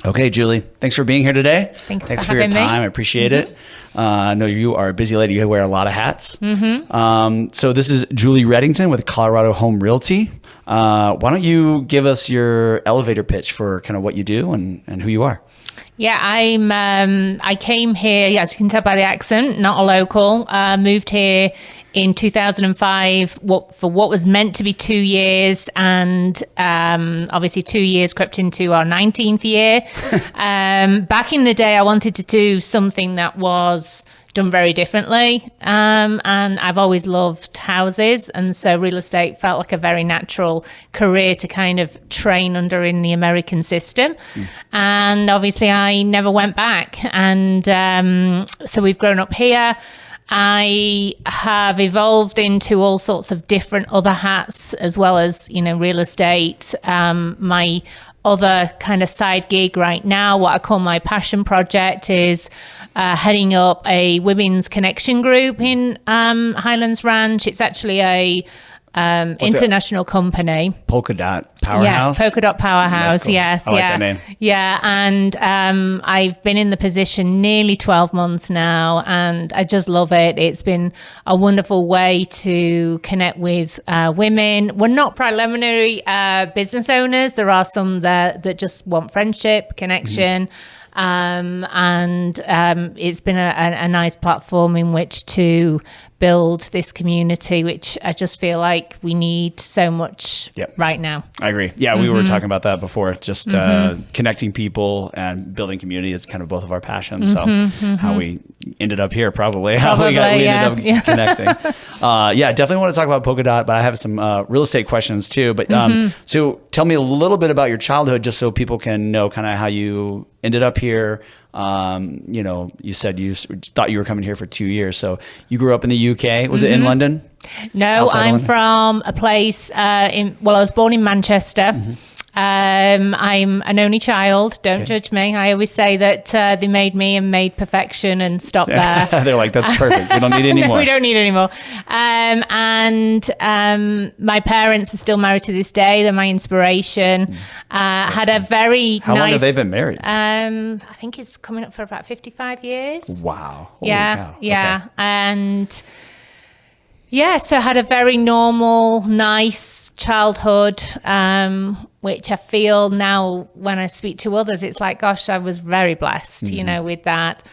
Okay, Julie, thanks for being here today. Thanks for your having time. me. I appreciate it. I know you are a busy lady. You wear a lot of hats. So this is Julie Reddington with Colorado Home Realty. Why don't you give us your elevator pitch for kind of what you do and who you are? Yeah, I came here, as you can tell by the accent, not a local. Moved here in 2005 for what was meant to be 2 years, and obviously 2 years crept into our 19th year. Back in the day, I wanted to do something that was done very differently, and I've always loved houses, and so real estate felt like a very natural career to kind of train under in the American system. And obviously I never went back, and so we've grown up here. I have evolved into all sorts of different other hats, as well as, real estate. My other kind of side gig right now, what I call my passion project, is heading up a women's connection group in Highlands Ranch. It's actually a international company. Polka Dot Powerhouse? Yeah, Polka Dot Powerhouse, Cool. yes. I like that name. Yeah, and I've been in the position nearly 12 months now, and I just love it. It's been a wonderful way to connect with women. We're not preliminary business owners. There are some that just want friendship, connection. And it's been a nice platform in which to build this community, which I just feel like we need so much right now. I agree. Yeah, we were talking about that before. Just connecting people and building community is kind of both of our passions. So how we ended up here, probably how we ended up connecting. Definitely want to talk about Polka Dot, but I have some real estate questions too. But so tell me a little bit about your childhood, just so people can know kind of how you ended up here. You said you thought you were coming here for 2 years. So you grew up in the UK. Was it in London? No, I'm from a place I was born in Manchester. I'm an only child. Don't judge me. I always say that they made me and made perfection and stopped there. They're like, that's perfect. We don't need any more. We don't need any more. My parents are still married to this day. They're my inspiration. Had a very How long have they been married? I think it's coming up for about 55 years. Wow. Holy cow. Yeah. Okay. And so I had a very normal, nice childhood, which I feel now when I speak to others, it's like, gosh, I was very blessed, with that.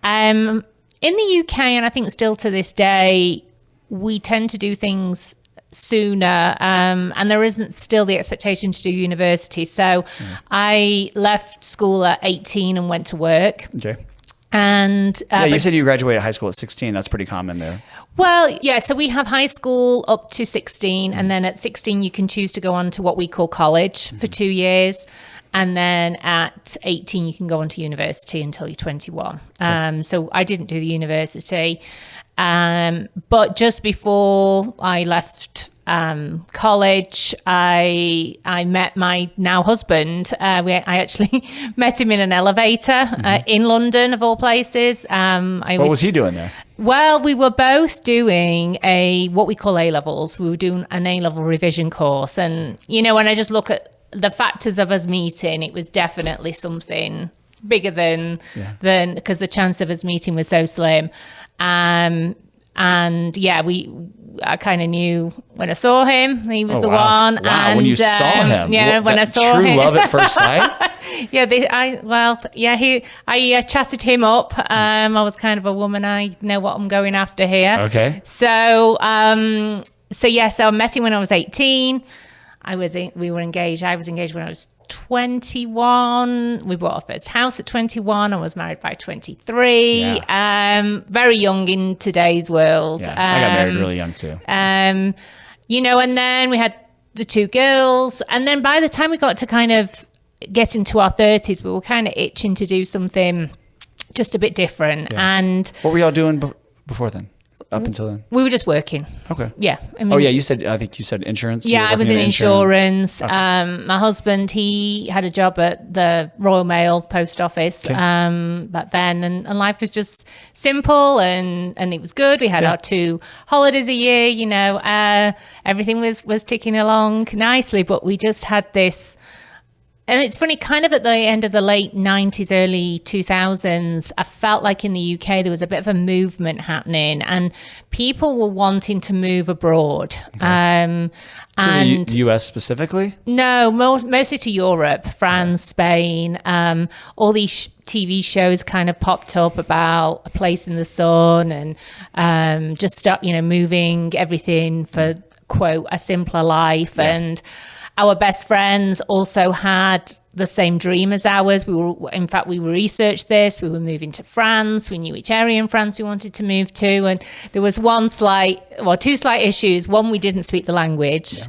In the UK, and I think still to this day, we tend to do things sooner, and there isn't still the expectation to do university. So I left school at 18 and went to work. Okay. And you said you graduated high school at 16. That's pretty common there. Well, yeah. So we have high school up to 16, and then at 16 you can choose to go on to what we call college for 2 years, and then at 18 you can go on to university until you're 21. So I didn't do the university, but just before I left college, I met my now husband. I actually met him in an elevator in London, of all places. What was he doing there? Well, we were both doing what we call A-levels. We were doing an A-level revision course. And, when I just look at the factors of us meeting, it was definitely something bigger than because the chance of us meeting was so slim. I kind of knew when I saw him, he was the one. Wow, and, when you saw him. Yeah, when I saw him. True love at first sight? I chatted him up. I was kind of a woman. I know what I'm going after here. Okay. So I met him when I was 18. We were engaged. I was engaged when I was 21. We bought our first house at 21. I was married by 23. Yeah. Very young in today's world. Yeah, I got married really young too. And then we had the 2 girls. And then by the time we got to kind of get into our 30s, we were kind of itching to do something just a bit different. Yeah. And what were y'all doing before then? Up until then? We were just working. Okay. Yeah. I think you said insurance. Yeah, I was in insurance. Okay. My husband, he had a job at the Royal Mail post office back then, and life was just simple and it was good. We had our 2 holidays a year, everything was ticking along nicely, but we just had this And it's funny, kind of at the end of the late 90s, early 2000s, I felt like in the UK there was a bit of a movement happening and people were wanting to move abroad. Okay. And the US specifically? No, mostly to Europe, France, Spain. All these TV shows kind of popped up about A Place in the Sun and just start, moving everything for, quote, a simpler life. Yeah. And our best friends also had the same dream as ours. We researched this. We were moving to France. We knew which area in France we wanted to move to. And there was two slight issues. One, we didn't speak the language. Yeah.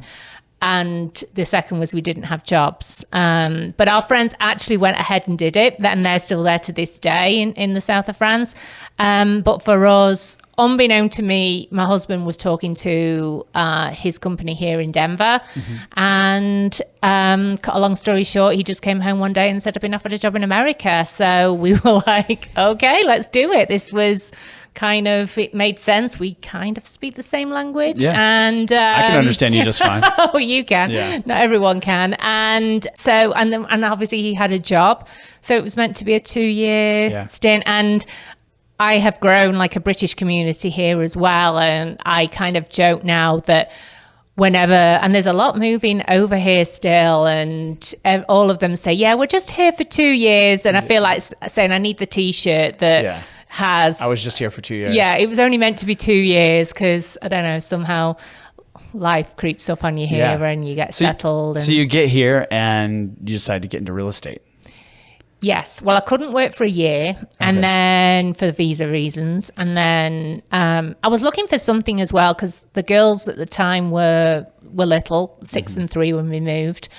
And the second was we didn't have jobs. But our friends actually went ahead and did it. And they're still there to this day in the south of France. But for us, unbeknown to me, my husband was talking to his company here in Denver. And cut a long story short, he just came home one day and said, I've been offered a job in America. So we were like, okay, let's do it. This was it made sense. We kind of speak the same language. Yeah. And I can understand you just fine. Oh, you can. Yeah. Not everyone can. And so, and obviously he had a job. So it was meant to be a 2-year stint. And I have grown like a British community here as well. And I kind of joke now that whenever, and there's a lot moving over here still, and all of them say, yeah, we're just here for 2 years. And I feel like saying I need the T-shirt that has... I was just here for 2 years. Yeah, it was only meant to be 2 years because, I don't know, somehow life creeps up on you here and you get settled. So you get here and you decide to get into real estate. Yes. Well, I couldn't work for a year and then for visa reasons. And then I was looking for something as well because the girls at the time were little, 6 and 3 when we moved.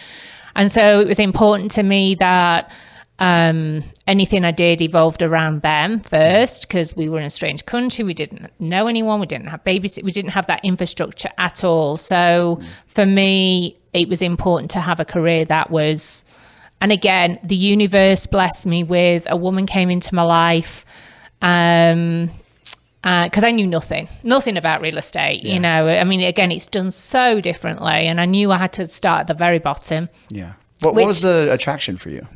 And so it was important to me that anything I did evolved around them first because we were in a strange country. We didn't know anyone. We didn't have babysitters. We didn't have that infrastructure at all. So for me, it was important to have a career that was... And again, the universe blessed me with a woman came into my life because I knew nothing about real estate. I mean, again, it's done so differently. And I knew I had to start at the very bottom. Yeah. What was the attraction for you?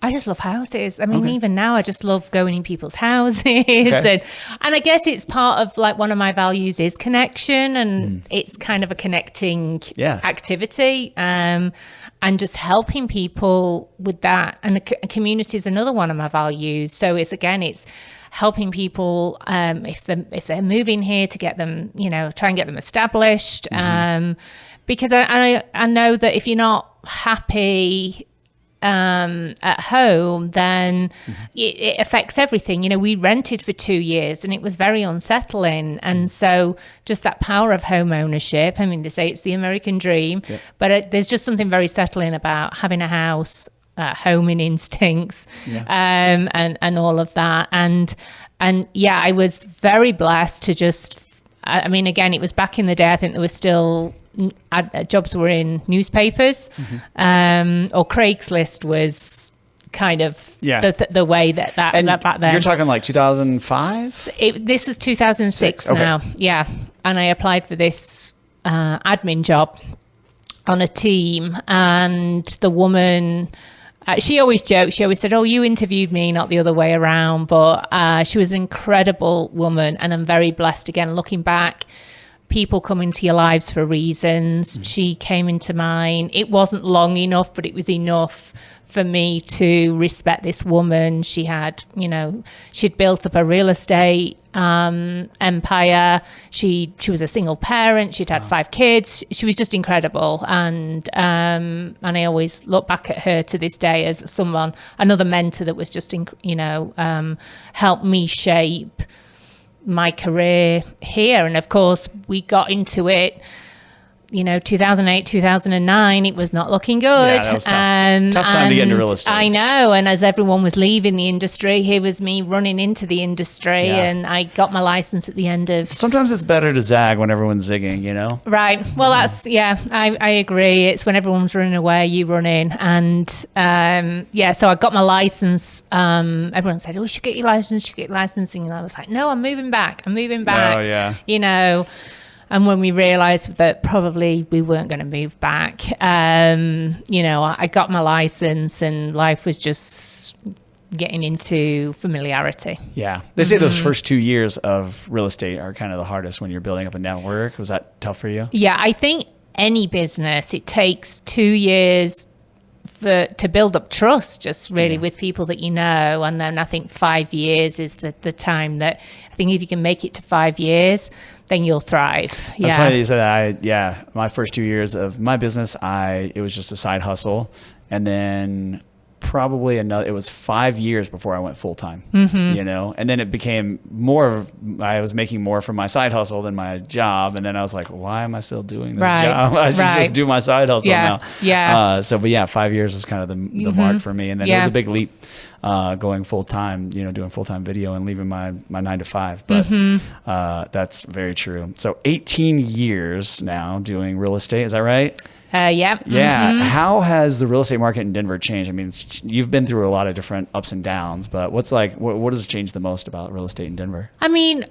I just love houses. I mean, even now, I just love going in people's houses. And I guess it's part of like one of my values is connection. And it's kind of a connecting activity. And just helping people with that. And a community is another one of my values. So it's helping people if they're moving here to get them, try and get them established. Because I know that if you're not happy at home, then it affects everything. We rented for 2 years and it was very unsettling. And so just that power of home ownership, I mean, they say it's the American dream, but there's just something very settling about having a house, home in instincts, and all of that. And I was very blessed to just, I mean, again, it was back in the day, I think there was still jobs were in newspapers, or Craigslist was kind of the way that back then. You're talking like 2005? This was 2006 now. Yeah. And I applied for this admin job on a team, and the woman, she always joked, she always said, oh, you interviewed me, not the other way around. But she was an incredible woman, and I'm very blessed. Again, looking back, people come into your lives for reasons. She came into mine. It wasn't long enough, but it was enough for me to respect this woman. She had, she'd built up a real estate empire. She was a single parent. She'd had 5 kids. She was just incredible. And I always look back at her to this day as another mentor that was just, helped me shape my career here. And of course we got into it 2008, 2009, it was not looking good. Yeah, that was tough. Tough time to get into real estate. I know. And as everyone was leaving the industry, here was me running into the industry, and I got my license at the end of... Sometimes it's better to zag when everyone's zigging, Right. Well, that's, I agree. It's when everyone's running away, you run in. And so I got my license. Everyone said, oh, you should get your license, And I was like, no, I'm moving back. Oh, yeah. And when we realized that probably we weren't going to move back, I got my license and life was just getting into familiarity. Yeah. They say those first 2 years of real estate are kind of the hardest when you're building up a network. Was that tough for you? Yeah, I think any business, it takes 2 years to build up trust, just really with people that you know. And then I think 5 years is the time that I think if you can make it to 5 years, then you'll thrive. That's funny you said that. My first 2 years of my business, it was just a side hustle. And then probably it was 5 years before I went full time, and then it became I was making more from my side hustle than my job. And then I was like, why am I still doing this job? I should just do my side hustle now. Yeah. But 5 years was kind of the mark for me. And then it was a big leap, going full time, doing full time video and leaving my 9 to 5. But, that's very true. So 18 years now doing real estate. Is that right? Yeah. Yeah. How has the real estate market in Denver changed? I mean, you've been through a lot of different ups and downs, but what has changed the most about real estate in Denver? I mean,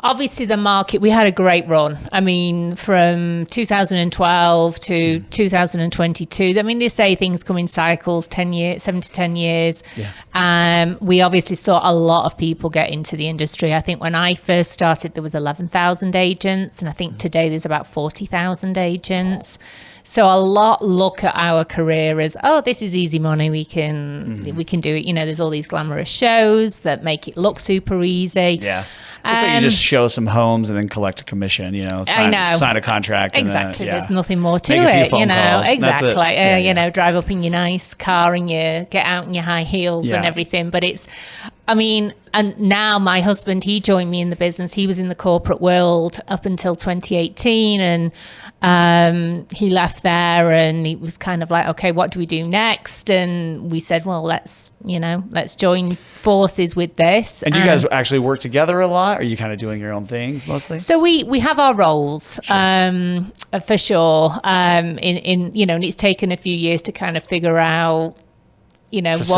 obviously the market, we had a great run. I mean, from 2012 to 2022, I mean, they say things come in cycles, 7 to 10 years. Yeah. We obviously saw a lot of people get into the industry. I think when I first started, there was 11,000 agents, and I think today there's about 40,000 agents. So a lot look at our career as, this is easy money. We can do it. There's all these glamorous shows that make it look super easy. Yeah. So you just show some homes and then collect a commission, sign a contract. Exactly. And then, There's nothing more to Make a few phone calls. Exactly. Drive up in your nice car and you get out in your high heels and everything. But and now my husband, he joined me in the business. He was in the corporate world up until 2018, and he left there, and he was kind of like, okay, what do we do next? And we said, well, let's join forces with this. And do you guys actually work together a lot? Or are you kind of doing your own things mostly? So we have our roles, for sure. And it's taken a few years to kind of figure out, what those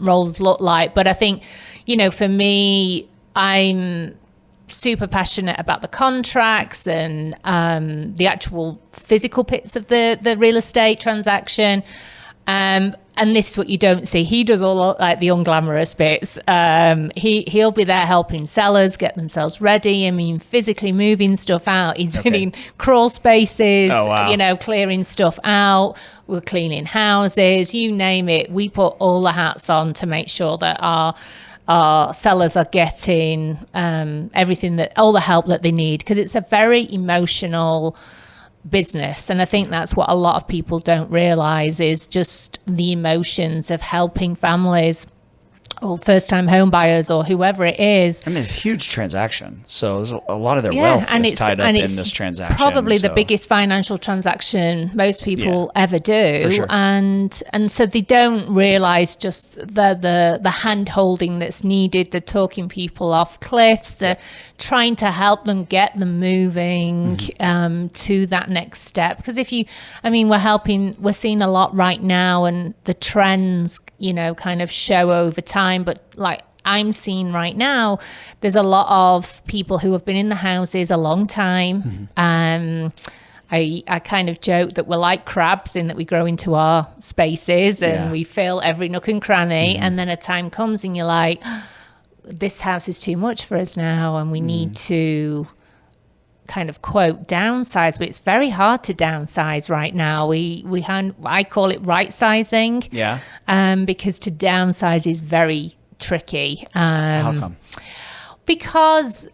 roles look like. But I think, for me, I'm super passionate about the contracts and the actual physical bits of the real estate transaction. And this is what you don't see. He does all like the unglamorous bits. He'll be there helping sellers get themselves ready. I mean, physically moving stuff out. He's been in crawl spaces, clearing stuff out. We're cleaning houses, you name it. We put all the hats on to make sure that our sellers are getting all the help that they need, because it's a very emotional business. And I think that's what a lot of people don't realize, is just the emotions of helping families or first-time home buyers or whoever it is. I mean, it's a huge transaction. So there's a lot of their wealth is tied up in this transaction. Probably the biggest financial transaction most people ever do. For sure. And so they don't realize just the hand-holding that's needed, the talking people off cliffs, the trying to help them get them moving to that next step. Because we're seeing a lot right now, and the trends, kind of show over time. But like I'm seeing right now, there's a lot of people who have been in the houses a long time. I kind of joke that we're like crabs in that we grow into our spaces and we fill every nook and cranny. And then a time comes and you're like, this house is too much for us now, and we need to kind of quote downsize. But it's very hard to downsize right now. I call it right sizing. Because to downsize is very tricky. How come? Because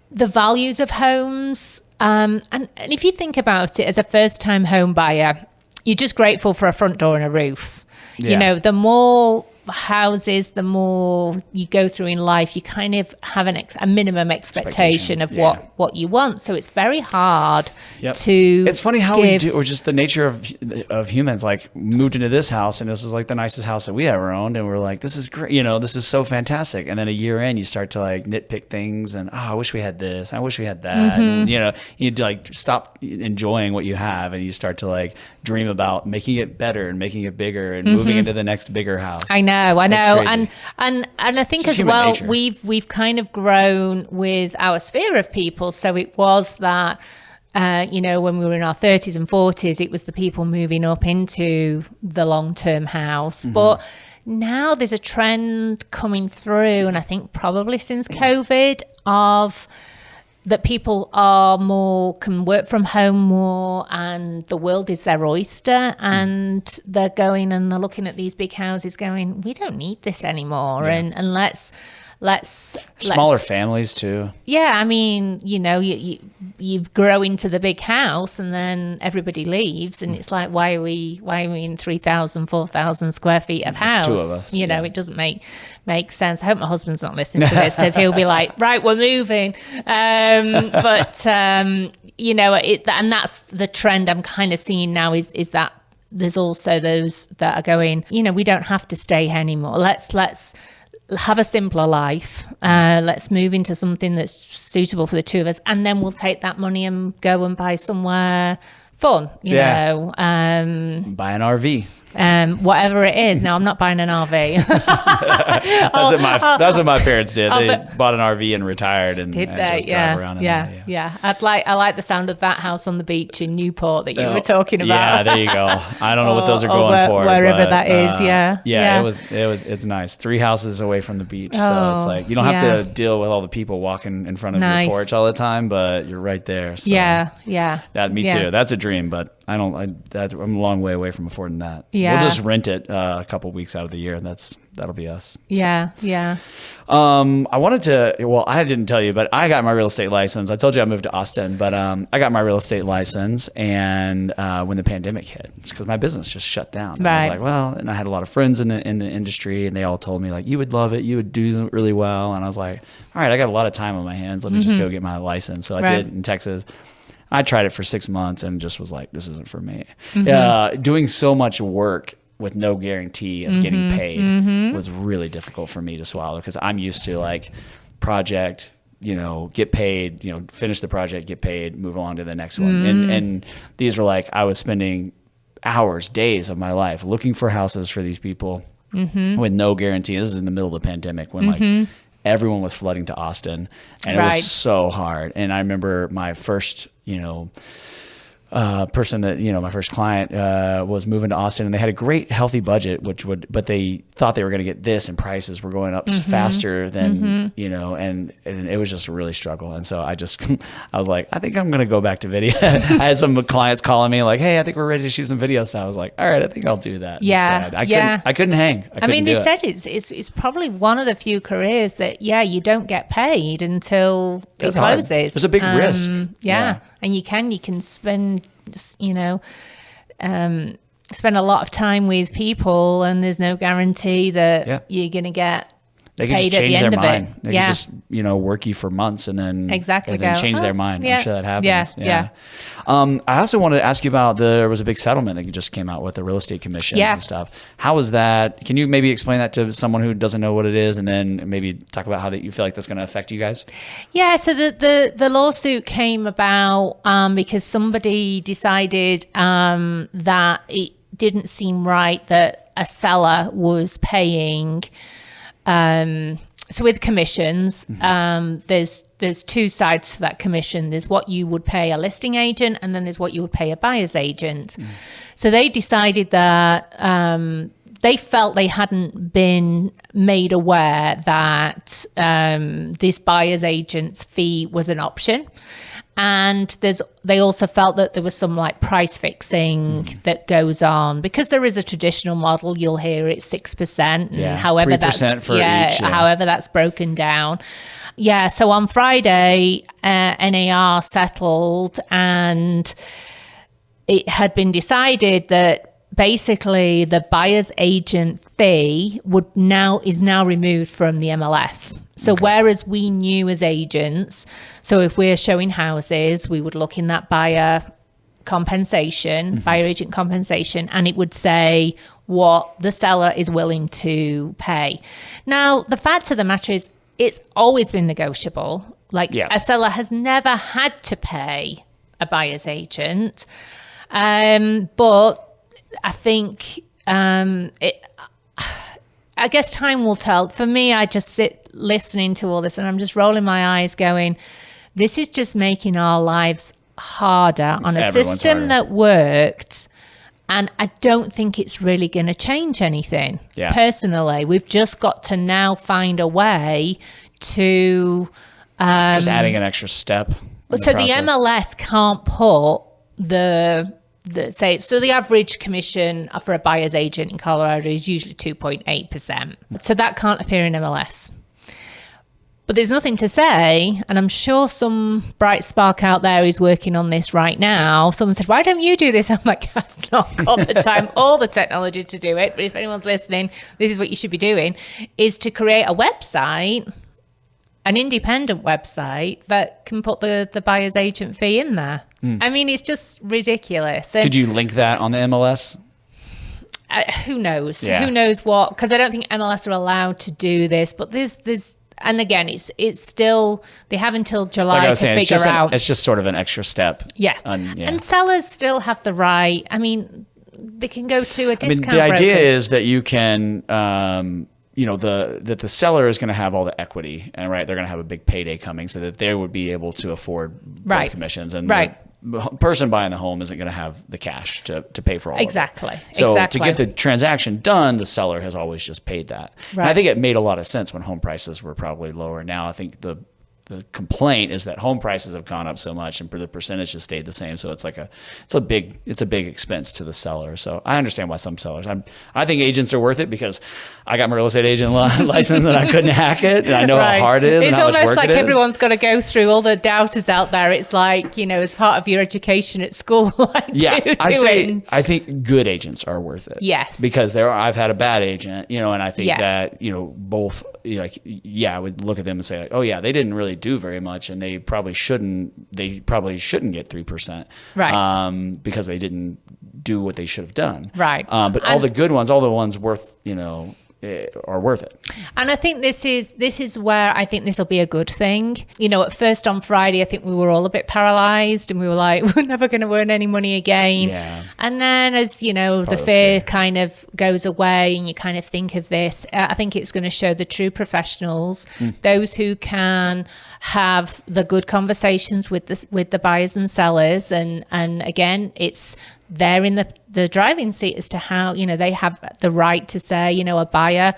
the values of homes, and if you think about it, as a first-time home buyer, you're just grateful for a front door and a roof. The more houses, the more you go through in life, you kind of have a minimum expectation of what you want. So it's very hard to. It's funny how we do, or just the nature of humans. Like, moved into this house, and this was like the nicest house that we ever owned, and we're like, this is great, this is so fantastic. And then a year in, you start to like nitpick things, and I wish we had this, I wish we had that. And, you like stop enjoying what you have, and you start to like dream about making it better and making it bigger and moving into the next bigger house. I know. know. Crazy. And I think It's as well, nature. we've kind of grown with our sphere of people. So it was that, when we were in our 30s and 40s, it was the people moving up into the long-term house. But now there's a trend coming through, and I think probably since COVID, of that people can work from home more, and the world is their oyster, and they're going and they're looking at these big houses going, we don't need this anymore. And let's smaller families too. Yeah, I mean, you grow into the big house and then everybody leaves, and it's like, why are we in 3,000, 4,000 square feet of house? Two of us. It doesn't make sense. I hope my husband's not listening to this, because he'll be like, right, we're moving. And that's the trend I'm kind of seeing now is that there's also those that are going, we don't have to stay here anymore. Let's have a simpler life. Let's move into something that's suitable for the two of us, and then we'll take that money and go and buy somewhere fun, you know. Buy an RV. Whatever it is. No, I'm not buying an RV. That's what my parents did. They bought an RV and retired and just drive around in there. Yeah. I like the sound of that house on the beach in Newport that you were talking about. Yeah, there you go. I don't know what those are going for. Wherever that is, yeah. It's nice. 3 houses away from the beach. So it's like, you don't have to deal with all the people walking in front of your porch all the time, but you're right there. So yeah. Me too. That's a dream, but I'm a long way away from affording that. Yeah. We'll just rent it a couple weeks out of the year, and that'll be us. Yeah. I wanted to, I didn't tell you, but I got my real estate license. I told you I moved to Austin, but I got my real estate license, and when the pandemic hit, it's because my business just shut down. And I was like, and I had a lot of friends in the industry, and they all told me like, you would love it, you would do really well. And I was like, all right, I got a lot of time on my hands. Let me just go get my license. So I did in Texas. I tried it for 6 months and just was like, this isn't for me. Doing so much work with no guarantee of getting paid was really difficult for me to swallow, because I'm used to like project, get paid, finish the project, get paid, move along to the next one. And these were like, I was spending hours, days of my life looking for houses for these people with no guarantee. This is in the middle of the pandemic when like everyone was flooding to Austin, and it was so hard. And I remember my first, person that, my first client was moving to Austin, and they had a great healthy budget, but they thought they were going to get this, and prices were going up faster than, and it was just a really struggle. And so I was like, I think I'm going to go back to video. I had some clients calling me like, hey, I think we're ready to shoot some videos now. I was like, all right, I think I'll do that. Instead. I couldn't hang. They said it's probably one of the few careers that, you don't get paid until it closes. There's a big risk. And you can spend, spend a lot of time with people, and there's no guarantee that you're going to get they can paid just change at the end their mind. of it. They can just, work you for months and then change their mind. I'm sure that happens. Yeah. I also wanted to ask you about there was a big settlement that you just came out with, the real estate commissions and stuff. How was that? Can you maybe explain that to someone who doesn't know what it is, and then maybe talk about how that you feel like that's going to affect you guys? Yeah. So the lawsuit came about because somebody decided that it didn't seem right that a seller was paying. So with commissions, there's 2 sides to that commission. There's what you would pay a listing agent, and then there's what you would pay a buyer's agent. So they decided that they felt they hadn't been made aware that this buyer's agent's fee was an option. And they also felt that there was some like price fixing that goes on, because there is a traditional model. You'll hear it's 6%, and however however that's broken down. Yeah. So on Friday, NAR settled, and it had been decided that basically the buyer's agent fee is now removed from the MLS. So whereas we knew as agents, so if we're showing houses, we would look in that buyer agent compensation, and it would say what the seller is willing to pay. Now, the fact of the matter is, it's always been negotiable. A seller has never had to pay a buyer's agent. But I think I guess time will tell. For me, I just sit listening to all this and I'm just rolling my eyes going, this is just making our lives harder on a system that worked. And I don't think it's really going to change anything. Yeah. Personally, we've just got to now find a way to... just adding an extra step. So the MLS can't put the average commission for a buyer's agent in Colorado is usually 2.8%. So that can't appear in MLS. But there's nothing to say, and I'm sure some bright spark out there is working on this right now. Someone said, why don't you do this? I'm like, I've not got the time or the technology to do it. But if anyone's listening, this is what you should be doing, is to create a website, an independent website that can put the buyer's agent fee in there. I mean, it's just ridiculous. Could you link that on the MLS? Who knows? Yeah. Who knows what? Because I don't think MLS are allowed to do this. But there's and again, it's still, they have until July to figure out. It's just sort of an extra step. Yeah. And sellers still have the right. I mean, they can go to a discount. The idea is that you can, that the seller is going to have all the equity, and they're going to have a big payday coming, so that they would be able to afford both commissions, and the person buying the home isn't going to have the cash to pay for all of it. So to get the transaction done, the seller has always just paid that. And I think it made a lot of sense when home prices were probably lower. Now I think the complaint is that home prices have gone up so much and the percentage has stayed the same. So it's a big expense to the seller. So I understand why some sellers, I think agents are worth it, because I got my real estate agent license and I couldn't hack it. And I know how hard it is. It's and how much almost work like it is. everyone's got to go through all the doubters out there. It's like, as part of your education at school. I think good agents are worth it. Yes. Because I've had a bad agent, and I think that, both, I would look at them and say, oh yeah, they didn't really do very much, and they probably shouldn't get 3%, because they didn't do what they should have done. But all the good ones, all the ones worth, are worth it. And I think this is where I think this will be a good thing. At first on Friday, I think we were all a bit paralyzed, and we were like, we're never going to earn any money again. Yeah. And then as, the fear kind of goes away and you kind of think of this, I think it's going to show the true professionals, those who can have the good conversations with the buyers and sellers. And again, they're in the driving seat as to how, they have the right to say, a buyer,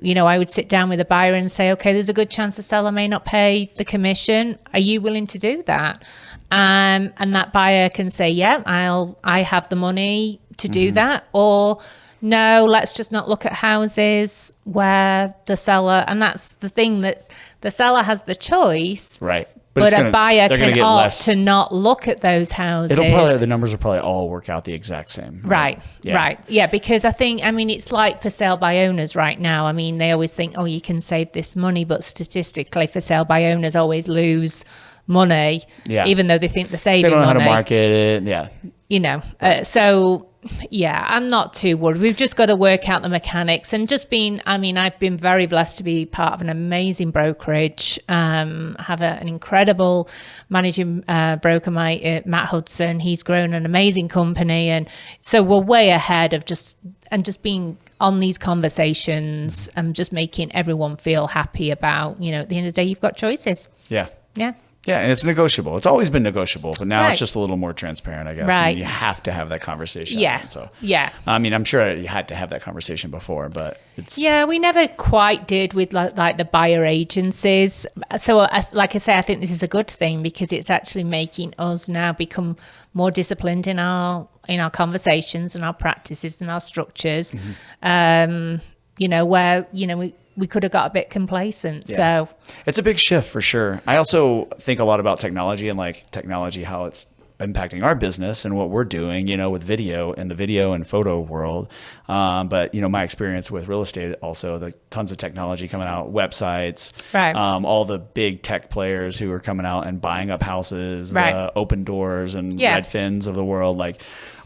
I would sit down with a buyer and say, okay, there's a good chance the seller may not pay the commission. Are you willing to do that? And that buyer can say, yeah, I have the money to do that. Or no, let's just not look at houses where the seller, and that's the thing, that the seller has the choice. Right. But a buyer can opt to not look at those houses. The numbers will probably all work out the exact same. Right. Yeah, because it's like for sale by owners right now. They always think, oh, you can save this money, but statistically for sale by owners always lose money, even though they think they're saving money. They don't know how to market it, So... yeah, I'm not too worried. We've just got to work out the mechanics, and just I've been very blessed to be part of an amazing brokerage, have an incredible managing broker, Matt Hudson. He's grown an amazing company. And so we're way ahead of just being on these conversations and just making everyone feel happy about, at the end of the day, you've got choices. Yeah. Yeah. Yeah, and it's negotiable. It's always been negotiable, but now it's just a little more transparent, I guess. Right. And you have to have that conversation. Yeah. So, yeah. I'm sure you had to have that conversation before, but it's... Yeah, we never quite did with like the buyer agencies. So, like I say, I think this is a good thing, because it's actually making us now become more disciplined in our conversations and our practices and our structures. Where we could have got a bit complacent. Yeah. So it's a big shift for sure. I also think a lot about technology and how it's impacting our business and what we're doing, with video and the video and photo world. But my experience with real estate, also the tons of technology coming out, websites, all the big tech players who are coming out and buying up houses, the Open Doors and Redfins of the world.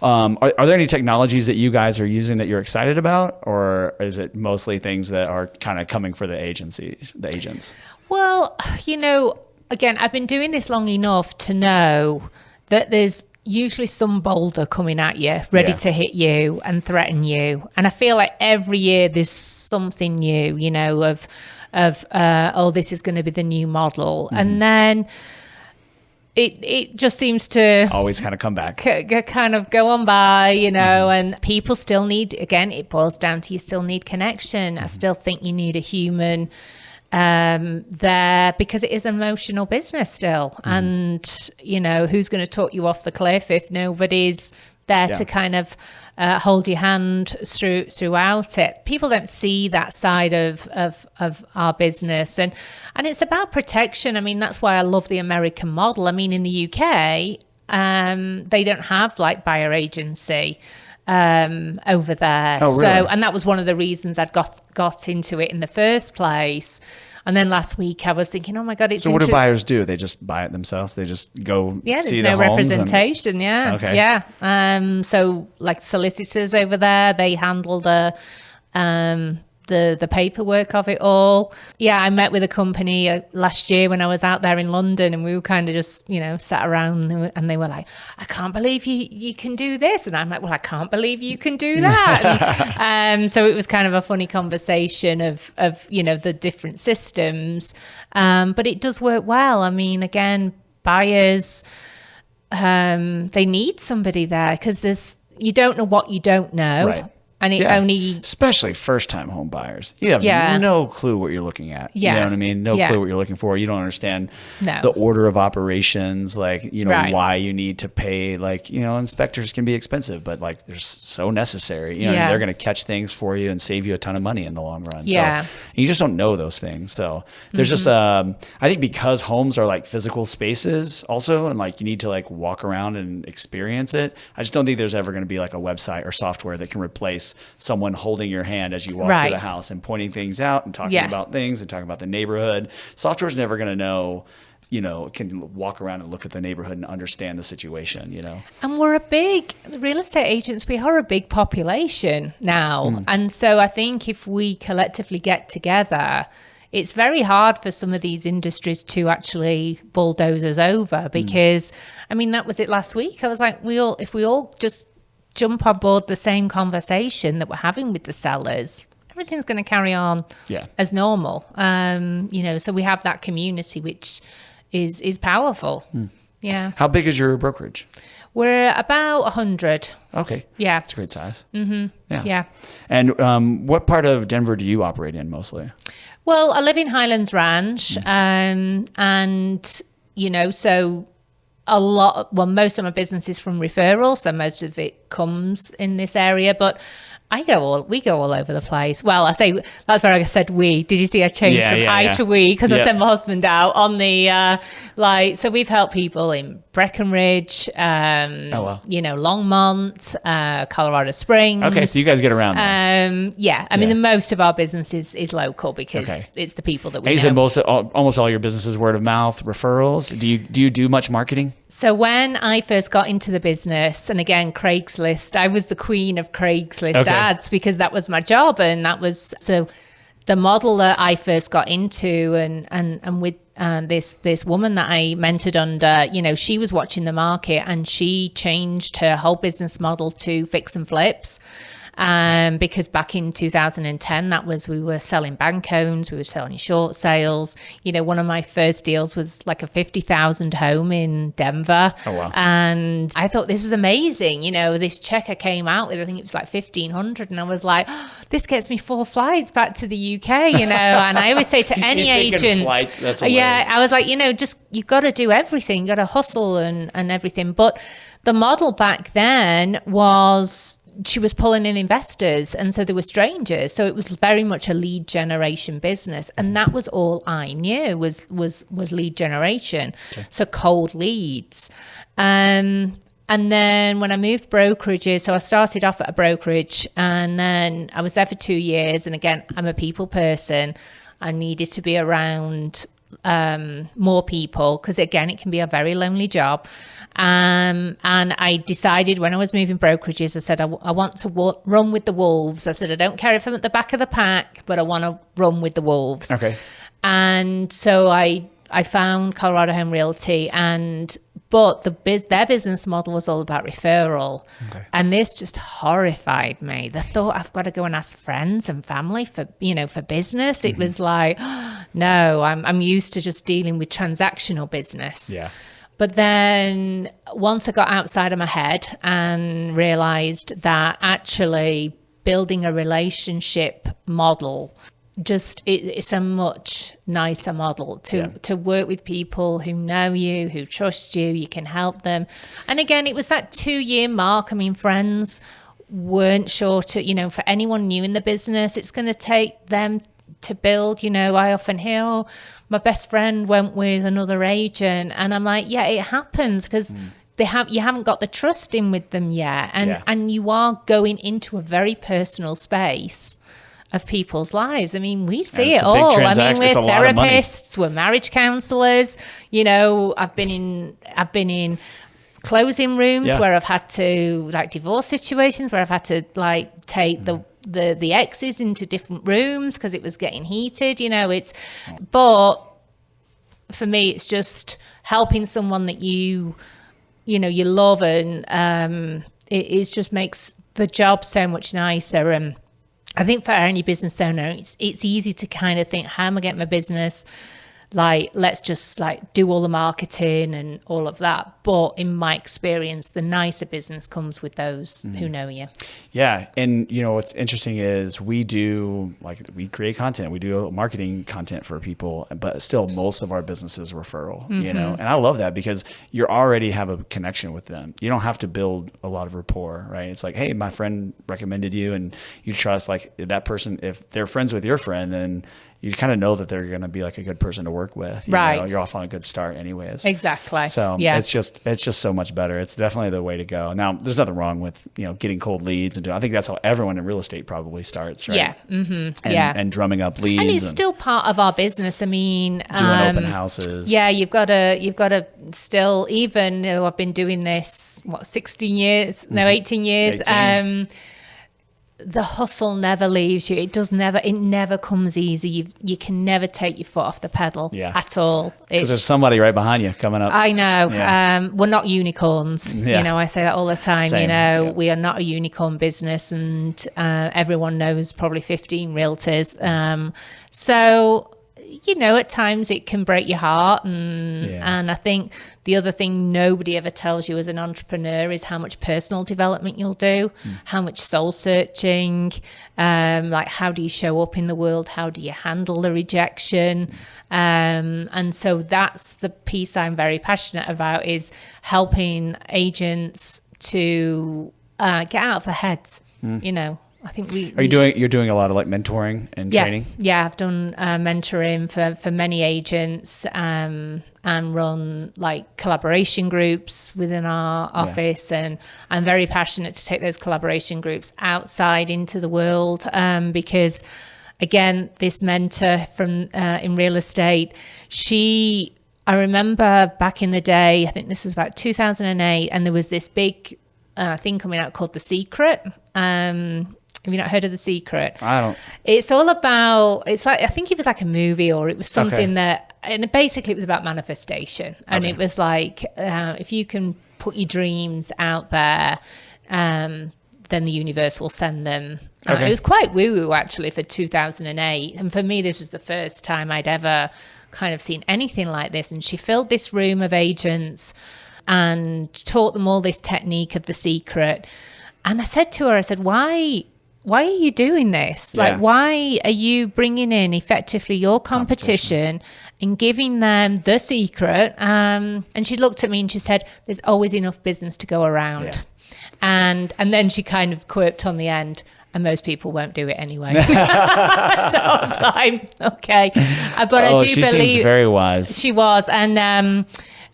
Are there any technologies that you guys are using that you're excited about, or is it mostly things that are kind of coming for the agents? Well, again, I've been doing this long enough to know that there's usually some boulder coming at you, ready to hit you and threaten you. And I feel like every year there's something new, you know, of oh, this is going to be the new model. And then it just seems to always kind of come back, kind of go on by, you know, and people still need, again, it boils down to you still need connection. I still think you need a human there, because it is an emotional business still. And, you know, who's going to talk you off the cliff if nobody's there to kind of hold your hand throughout it? People don't see that side of our business, and it's about protection. I mean, that's why I love the American model. I mean, in the UK, they don't have like buyer agency over there. Oh, really? So, and that was one of the reasons I'd got into it in the first place. And then last week I was thinking, oh my God, it's so what do buyers do? They just buy it themselves? They just go see the no homes representation. Okay. Yeah. So like solicitors over there, they handle the paperwork of it all. Yeah, I met with a company last year when I was out there in London, and we were kind of just, you know, sat around, and they were like, I can't believe you can do this. And I'm like, well, I can't believe you can do that. And, so it was kind of a funny conversation of you know, the different systems. But it does work well. I mean, again, buyers, they need somebody there, because you don't know what you don't know. Right. And it only... Especially first-time home buyers. You have no clue what you're looking at. Yeah. You know what I mean? No clue what you're looking for. You don't understand the order of operations, like, you know, why you need to pay. Like, you know, inspectors can be expensive, but, like, they're so necessary. You know, they're going to catch things for you and save you a ton of money in the long run. Yeah. So you just don't know those things. So there's just... I think because homes are, like, physical spaces also, and, like, you need to, like, walk around and experience it, I just don't think there's ever going to be, like, a website or software that can replace someone holding your hand as you walk through the house and pointing things out and talking about things and talking about the neighborhood. Software's never going to know, you know, can walk around and look at the neighborhood and understand the situation, you know. And we're the real estate agents, we are a big population now. And so I think if we collectively get together, it's very hard for some of these industries to actually bulldoze us over, because, I mean, that was it last week. I was like, if we all just jump on board the same conversation that we're having with the sellers, everything's going to carry on as normal. You know, so we have that community, which is powerful. Yeah. How big is your brokerage? We're about 100. Okay. Yeah. That's a great size. Yeah. And what part of Denver do you operate in mostly? Well, I live in Highlands Ranch, and, you know, so most of my business is from referrals, so most of it comes in this area, but we go all over the place. Well, I say, that's where I said we. Did you see I changed from I to we? Because I sent my husband out on the, so we've helped people in Breckenridge, you know, Longmont, Colorado Springs. Okay, so you guys get around. I mean, the most of our business is local, because it's the people that we know. You said almost all your business is word of mouth, referrals. Do you do much marketing? So when I first got into the business, and again, Craigslist, I was the queen of Craigslist ads, because that was my job. And that was, so the model that I first got into, and with this woman that I mentored under, you know, she was watching the market, and she changed her whole business model to fix and flips. Because back in 2010, we were selling bank homes, we were selling short sales. You know, one of my first deals was like a 50,000 home in Denver. Oh, wow. And I thought this was amazing. You know, this check I came out with, I think it was like 1,500. And I was like, oh, this gets me 4 flights back to the UK, you know. And I always say to any agent, I was like, you know, just, you've got to do everything. You've got to hustle and everything. But the model back then was, she was pulling in investors, and so they were strangers. So it was very much a lead generation business, and that was all I knew was lead generation. Okay. So cold leads. And then when I moved brokerages, so I started off at a brokerage, and then I was there for 2 years. And again, I'm a people person. I needed to be around more people, because again, it can be a very lonely job. And I decided when I was moving brokerages, I said, I want to run with the wolves. I said, I don't care if I'm at the back of the pack, but I want to run with the wolves. Okay. And so I I found Colorado Home Realty, but their business model was all about referral. Okay. And this just horrified me. The thought I've got to go and ask friends and family for business. It was like, no, I'm used to just dealing with transactional business. Yeah. But then once I got outside of my head and realized that actually building a relationship model, it's a much nicer model to work with people who know you, who trust you, you can help them. And again, it was that 2-year mark. I mean, friends weren't sure to, for anyone new in the business, it's going to take them to build. I often hear, my best friend went with another agent, and I'm like, yeah, it happens because you haven't got the trust in with them yet, and you are going into a very personal space of people's lives. I mean, we see it all. I mean, we're therapists, we're marriage counselors. I've been in closing rooms where I've had to, like, divorce situations where I've had to, like, take the exes into different rooms because it was getting heated. But for me, it's just helping someone that you love, and it just makes the job so much nicer. And I think for any business owner, it's easy to kind of think, how am I getting my business? Like, let's just do all the marketing and all of that. But in my experience, the nicer business comes with those who know you. Yeah. And, what's interesting is we create content, we do marketing content for people, but still most of our business is referral, and I love that because you already have a connection with them. You don't have to build a lot of rapport, right? It's like, hey, my friend recommended you, and you trust that person. If they're friends with your friend, then you kind of know that they're going to be like a good person to work with. You're off on a good start anyways. Exactly. So it's just so much better. It's definitely the way to go. Now, there's nothing wrong with, getting cold leads I think that's how everyone in real estate probably starts, right? Yeah. Mm-hmm. And drumming up leads. And it's still part of our business. I mean, doing open houses. Yeah, you've got to still, even though I've been doing this, 16 years? No, 18 years. 18. The hustle never leaves you. It never comes easy. You can never take your foot off the pedal at all. Because there's somebody right behind you coming up. I know. Yeah. We're not unicorns. Yeah. I say that all the time. Same. We are not a unicorn business, and everyone knows probably 15 realtors. So, at times it can break your heart. And I think the other thing nobody ever tells you as an entrepreneur is how much personal development you'll do, how much soul searching, like how do you show up in the world? How do you handle the rejection? And so that's the piece I'm very passionate about, is helping agents to get out of their heads, I think you're doing a lot of mentoring and training? Yeah, I've done mentoring for many agents, and run collaboration groups within our office, and I'm very passionate to take those collaboration groups outside into the world, because again, this mentor from in real estate, I remember back in the day, I think this was about 2008, and there was this big thing coming out called The Secret. Have you not heard of The Secret? I don't. It's all about, I think it was like a movie, or it was something and basically it was about manifestation. And it was like, if you can put your dreams out there, then the universe will send them. It was quite woo-woo actually for 2008. And for me, this was the first time I'd ever kind of seen anything like this. And she filled this room of agents and taught them all this technique of The Secret. And I said to her, why are you doing this? Why are you bringing in effectively your competition and giving them the secret? And she looked at me and she said, there's always enough business to go around. Yeah. And then she kind of quipped on the end, and most people won't do it anyway. So I was like, okay. But I do she believe seems very wise. She was. And,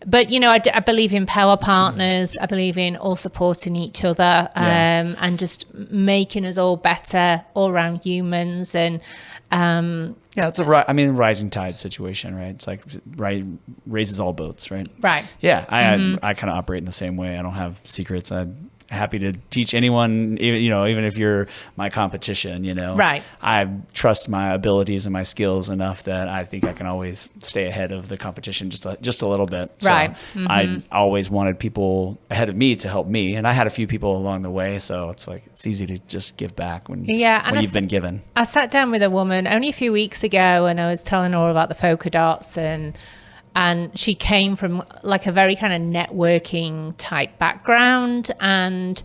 but, I believe in power partners. I believe in all supporting each other, and just making us all better, all around humans. And it's a rising tide situation, right? It's like raises all boats, right? Right. Yeah, I kind of operate in the same way. I don't have secrets. happy to teach anyone, even if you're my competition, Right. I trust my abilities and my skills enough that I think I can always stay ahead of the competition just a little bit. So right. I always wanted people ahead of me to help me. And I had a few people along the way. So it's like, it's easy to just give back when you've been given. I sat down with a woman only a few weeks ago and I was telling her all about the polka dots and she came from like a very kind of networking type background, and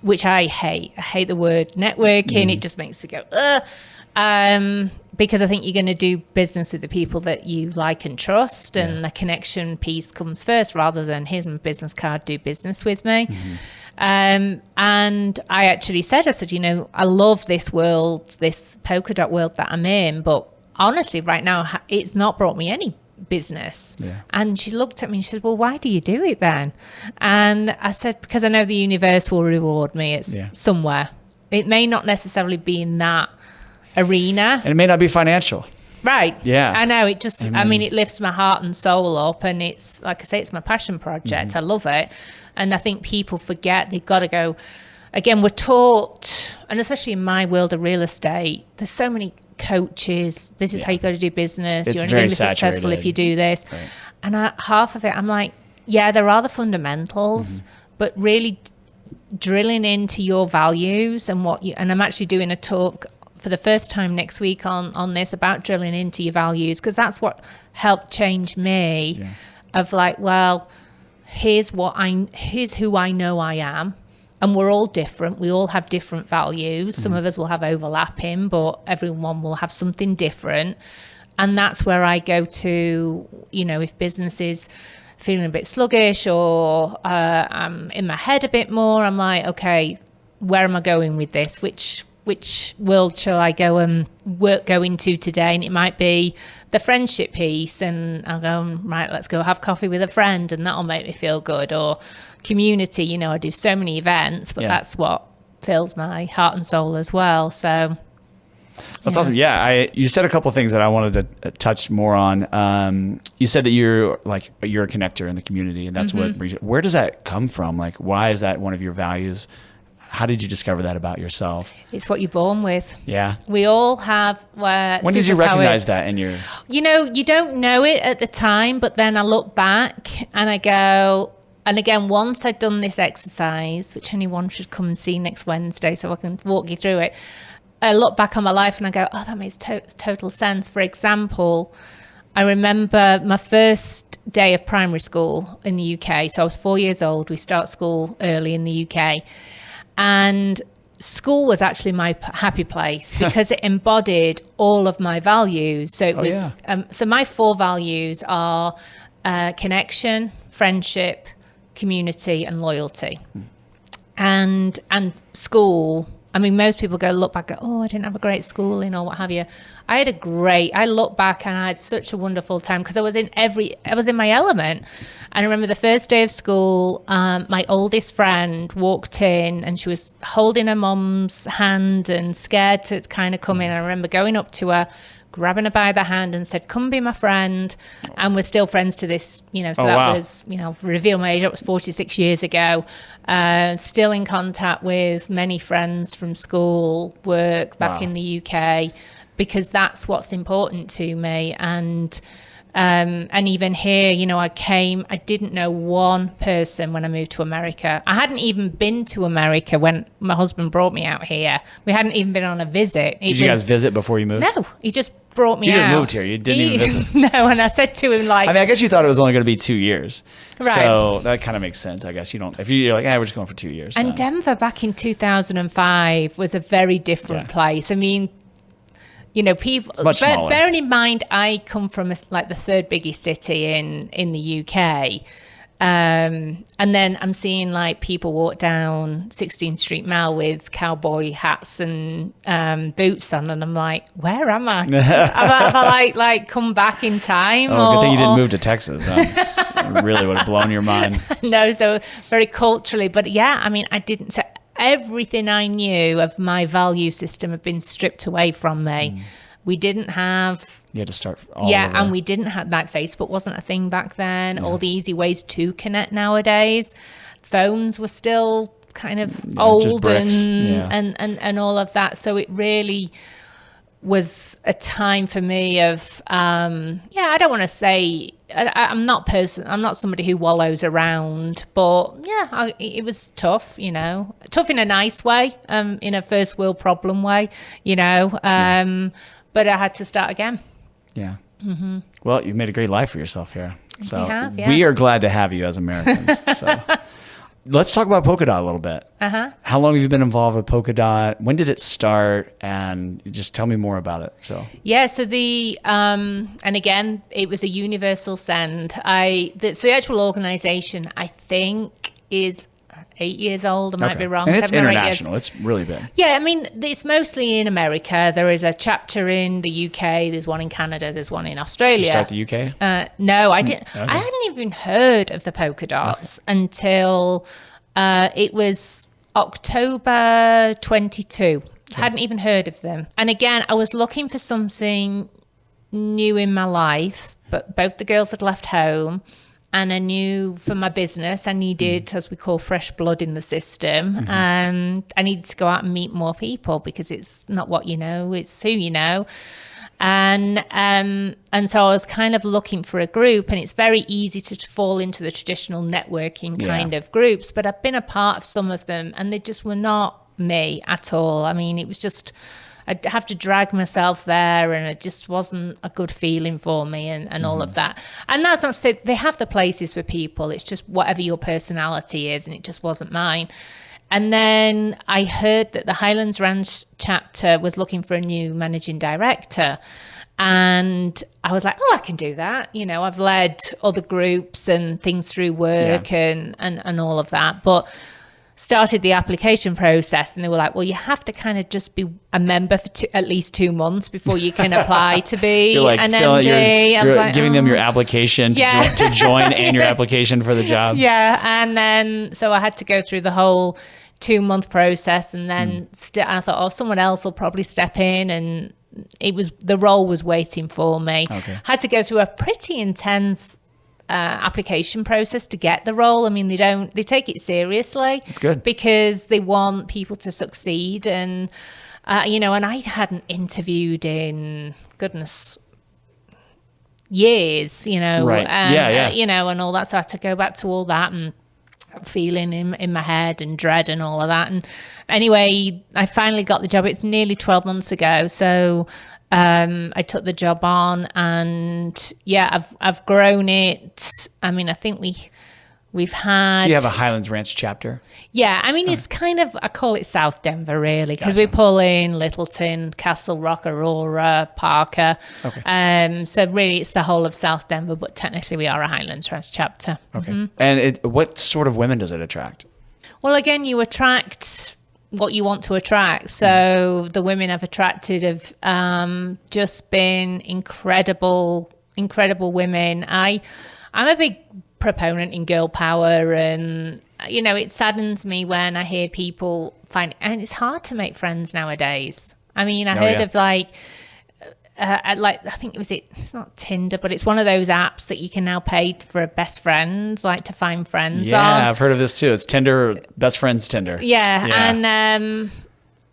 which I hate. I hate the word networking. It just makes me go, ugh. Because I think you're going to do business with the people that you like and trust, and the connection piece comes first rather than here's my business card, do business with me. And I actually said, I love this world, this polka dot world that I'm in, but honestly, right now, it's not brought me any business. And she looked at me and she said, well, why do you do it then? And I said, because I know the universe will reward me. It's somewhere. It may not necessarily be in that arena. And it may not be financial. Right. Yeah. I know. It just, it lifts my heart and soul up, and it's, like I say, it's my passion project. I love it. And I think people forget they've got to go, again, we're taught, and especially in my world of real estate, there's so many coaches. This is how you got to do business. You're only going to be successful if you do this. Right. And half of it, I'm like, yeah, there are the fundamentals, but really drilling into your values and and I'm actually doing a talk for the first time next week on this about drilling into your values, because that's what helped change me of like, well, here's who I know I am. And we're all different. We all have different values. Some of us will have overlapping, but everyone will have something different. And that's where I go to, if business is feeling a bit sluggish or I'm in my head a bit more, I'm like, okay, where am I going with this? Which world shall I go and go into today? And it might be the friendship piece, and I'll go, right, let's go have coffee with a friend, and that'll make me feel good. Or community, I do so many events, but that's what fills my heart and soul as well. So that's awesome. Yeah, you said a couple of things that I wanted to touch more on. You said that you're a connector in the community, and that's where does that come from? Like, why is that one of your values? How did you discover that about yourself? It's what you're born with. Yeah. We all have When did you recognize that in your... you don't know it at the time, but then I look back and I go... And again, once I'd done this exercise, which anyone should come and see next Wednesday so I can walk you through it, I look back on my life and I go, oh, that makes total sense. For example, I remember my first day of primary school in the UK. So I was 4 years old. We start school early in the UK. And school was actually my happy place because it embodied all of my values. So it was, so my 4 values are connection, friendship, community, and loyalty. And school, most people look back at, oh, I didn't have a great schooling or what have you. I look back and I had such a wonderful time because I was in my element. And I remember the first day of school, my oldest friend walked in and she was holding her mom's hand and scared to kind of come in. I remember going up to her, grabbing her by the hand and said, come be my friend. And we're still friends to this, so was, reveal my age, that was 46 years ago. Still in contact with many friends from school, work back in the UK, because that's what's important to me. And even here, I didn't know one person when I moved to America. I hadn't even been to America when my husband brought me out here. We hadn't even been on a visit. Did you guys visit before you moved? No, he just brought me out. You just moved here. You didn't even visit. No, and I said to him I guess you thought it was only going to be 2 years. Right. So that kind of makes sense, I guess. If you're like, we're just going for 2 years. And Denver back in 2005 was a very different place. People, bearing in mind, I come from the third biggest city in the UK. And then I'm seeing people walk down 16th Street Mall with cowboy hats and boots on, and I'm like, where am I? have I come back in time? Good thing you didn't move to Texas. It really would have blown your mind. No, so very culturally, but I didn't. So everything I knew of my value system had been stripped away from me. We didn't have... You had to start all over. And we didn't have... Facebook wasn't a thing back then. All the easy ways to connect nowadays. Phones were still kind of old and all of that. So it really was a time for me of I don't want to say I'm not somebody who wallows around, but it was tough, tough in a nice way, in a first world problem way, but I had to start again. Well, you've made a great life for yourself here, so we we are glad to have you as Americans. So let's talk about Polkadot a little bit. How long have you been involved with Polkadot? When did it start? And just tell me more about it. So the and again, it was a universal send. The actual organization, I think, is 8 years old. I might be wrong. And it's international. It's really big. Yeah, I mean, it's mostly in America. There is a chapter in the UK. There's one in Canada. There's one in Australia. Did you start the UK? No, I didn't. Okay. I hadn't even heard of the Polkadots until it was October 22. Hadn't even heard of them. And again, I was looking for something new in my life, but both the girls had left home. And I knew for my business, I needed, as we call, fresh blood in the system. And I needed to go out and meet more people, because it's not what you know, it's who you know. And so I was kind of looking for a group, and it's very easy to fall into the traditional networking kind of groups. But I've been a part of some of them, and they just were not me at all. I mean, it was just, I'd have to drag myself there, and it just wasn't a good feeling for me, and all of that. And that's not to say they have the places for people. It's just whatever your personality is, and it just wasn't mine. And then I heard that the Highlands Ranch chapter was looking for a new managing director. And I was like, oh, I can do that. I've led other groups and things through work and all of that. But started the application process, and they were like, well, you have to kind of just be a member for at least 2 months before you can apply to be an MD. You're giving them your application to join and your application for the job. Yeah. And then, so I had to go through the whole 2-month process, and then I thought, oh, someone else will probably step in, and the role was waiting for me. Had to go through a pretty intense application process to get the role. I mean, they take it seriously. It's good, because they want people to succeed. And and I hadn't interviewed in goodness years, right. And all that. So I had to go back to all that and feeling in my head and dread and all of that. And anyway, I finally got the job. It's nearly 12 months ago. So I took the job on, and I've grown it. I mean, I think we've had. So you have a Highlands Ranch chapter? Yeah, I mean, it's kind of, I call it South Denver, really, because we pull in Littleton, Castle Rock, Aurora, Parker. So really, it's the whole of South Denver, but technically we are a Highlands Ranch chapter. And what sort of women does it attract? Well, again, you attract what you want to attract. So the women I've attracted have just been incredible women. I'm a big proponent in girl power, and it saddens me when I hear people and it's hard to make friends nowadays. I mean, I heard of I think it's not Tinder, but it's one of those apps that you can now pay for a best friend, to find friends on. Yeah, I've heard of this too. It's Tinder, best friends Tinder. Yeah. And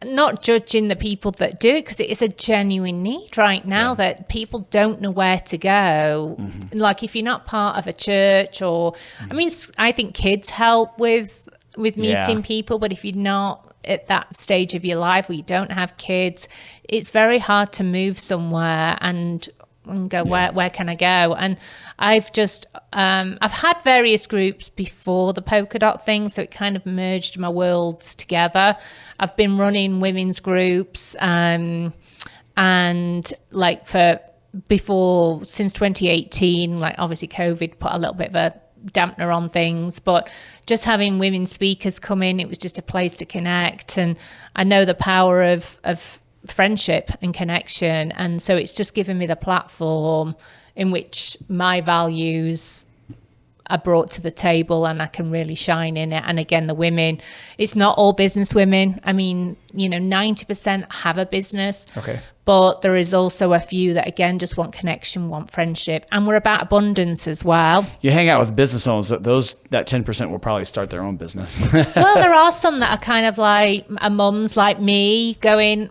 not judging the people that do it, because it is a genuine need right now that people don't know where to go. Like, if you're not part of a church or, I mean, I think kids help with meeting people, but if you're not at that stage of your life where you don't have kids, it's very hard to move somewhere and go, where can I go? And I've just I've had various groups before the Polkadot thing, so it kind of merged my worlds together. I've been running women's groups and since 2018, obviously COVID put a little bit of a dampener on things, but just having women speakers come in, it was just a place to connect. And I know the power of friendship and connection, and so it's just given me the platform in which my values are brought to the table and I can really shine in it. And again, the women, it's not all business women. I mean, 90% have a business. Okay. But there is also a few that, again, just want connection, want friendship. And we're about abundance as well. You hang out with business owners, that 10% will probably start their own business. Well, there are some that are kind of like a mums like me going,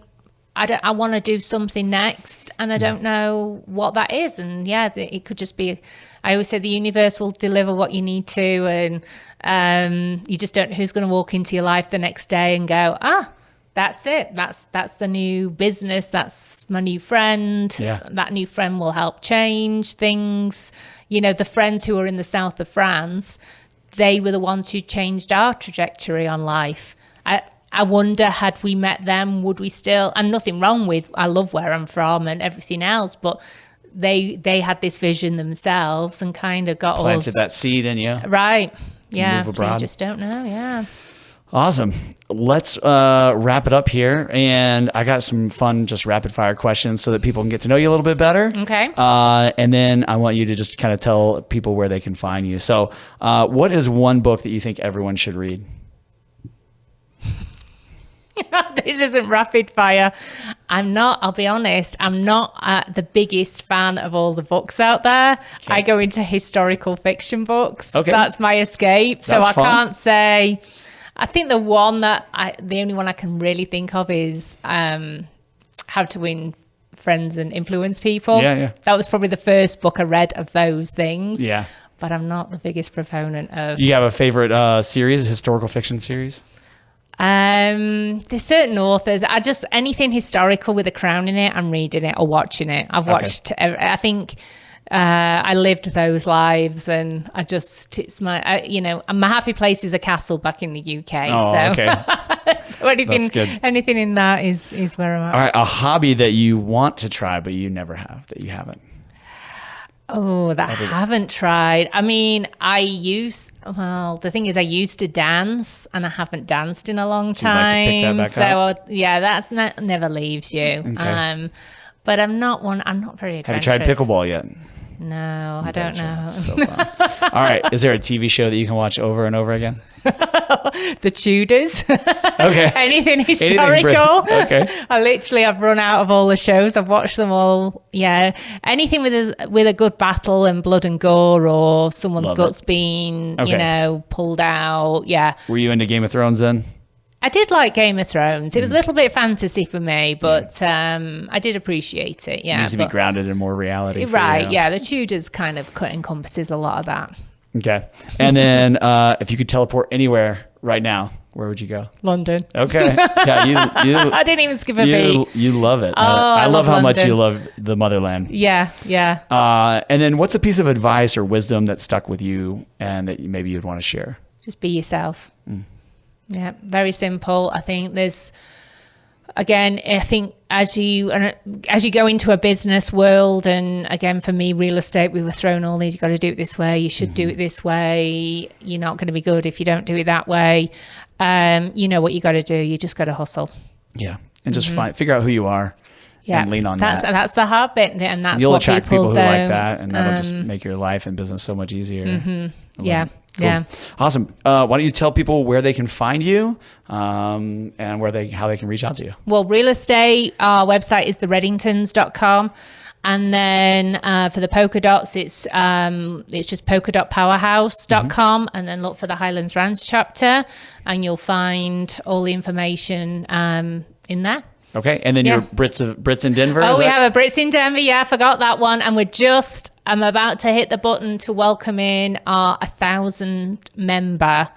I want to do something next and I don't know what that is. And yeah, it could just be, I always say the universe will deliver what you need to. And you just don't know who's going to walk into your life the next day and go, that's it. That's the new business. That's my new friend. Yeah. That new friend will help change things. The friends who are in the south of France, they were the ones who changed our trajectory on life. I wonder, had we met them, would we still, and nothing wrong with, I love where I'm from and everything else, but they had this vision themselves and kind of got planted us. that seed in you. Right. Yeah. Move So abroad. you just don't know. Yeah. Awesome. Let's wrap it up here. And I got some fun, just rapid fire questions so that people can get to know you a little bit better. Okay. And then I want you to just kind of tell people where they can find you. So what is one book that you think everyone should read? This isn't rapid fire. I'll be honest, I'm not the biggest fan of all the books out there. Okay. I go into historical fiction books. Okay. That's my escape. So I can't say, I think the only one I can really think of is How to Win Friends and Influence People. Yeah. That was probably the first book I read of those things. Yeah. But I'm not the biggest proponent of. You have a favorite series, a historical fiction series? There's certain authors. Anything historical with a crown in it, I'm reading it or watching it. I've watched. I think I lived those lives, and it's my. My happy place is a castle back in the UK. Oh, okay. So anything in that is where I'm at. All right, a hobby that you want to try but you never have, that you haven't. Oh, that I haven't tried. I mean, the thing is I used to dance and I haven't danced in a long time. You'd like to pick that back up? Yeah, that's never leaves you. Okay. But I'm not very adventurous. Have you tried pickleball yet? No, I don't know. So fun. All right. Is there a TV show that you can watch over and over again? The Tudors. Okay. Anything historical. Okay. I've run out of all the shows. I've watched them all. Yeah. Anything with a good battle and blood and gore, or someone's guts being, pulled out. Yeah. Were you into Game of Thrones then? I did like Game of Thrones. It was a little bit fantasy for me, but I did appreciate it. Yeah. It needs to be grounded in more reality. Right. Yeah. The Tudors kind of encompasses a lot of that. Okay. And then if you could teleport anywhere right now, where would you go? London. Okay. Yeah, you I didn't even skip a beat. You love it. Oh, I love how London. much you love the motherland. Yeah. And then what's a piece of advice or wisdom that stuck with you and that maybe you'd want to share? Just be yourself. Yeah, very simple. I think as you go into a business world, and again for me, real estate, we were thrown all these, you got to do it this way, you should do it this way, you're not going to be good if you don't do it that way. You know what you got to do, you just got to hustle. Yeah, and just figure out who you are. Yeah, and lean on that. That's the hard bit, and that's you'll what attract people who don't. like that, and that'll just make your life and business so much easier. Yeah. Cool. Yeah. Awesome. Why don't you tell people where they can find you and how they can reach out to you? Well, real estate, our website is thereddingtons.com. And then for the polka dots, it's just polkadotpowerhouse.com. And then look for the Highlands Ranch chapter and you'll find all the information in there. Okay. And then your Brits in Denver? Oh, we have a Brits in Denver. Yeah, I forgot that one. And I'm about to hit the button to welcome in our 1,000 member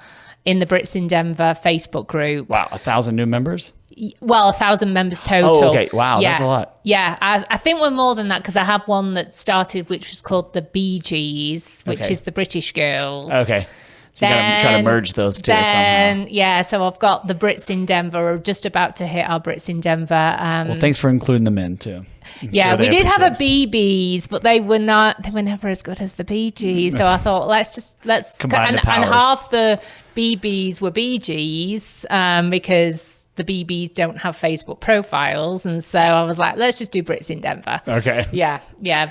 in the Brits in Denver Facebook group. Wow, 1,000 new members? Well, 1,000 members total. Oh, okay. Wow, that's a lot. Yeah, I think we're more than that because I have one that started, which was called the Bee Gees, which is the British girls. Okay. So you got to try to merge those two somehow. Yeah, so I've got the Brits in Denver. We're just about to hit our Brits in Denver. Well, thanks for including them in too. Yeah, we did have a BBs, but they were never as good as the Bee Gees. So I thought let's combine the powers. And half the BBs were Bee Gees because the BBs don't have Facebook profiles. And so I was like, let's just do Brits in Denver. Okay. Yeah.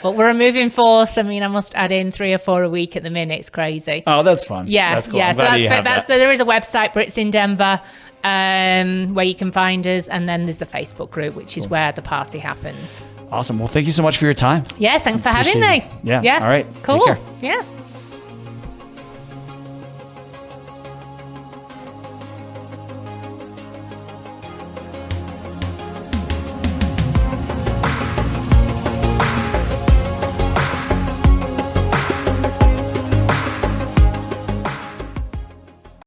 But we're a moving force. I mean, I must add in 3 or 4 a week at the minute. It's crazy. Oh, that's fun. Yeah. That's cool. Yeah. So there is a website, Brits in Denver, where you can find us. And then there's a Facebook group, which is where the party happens. Awesome. Well, thank you so much for your time. Yes. Thanks for having me. Yeah. All right. Cool. Take care. Yeah.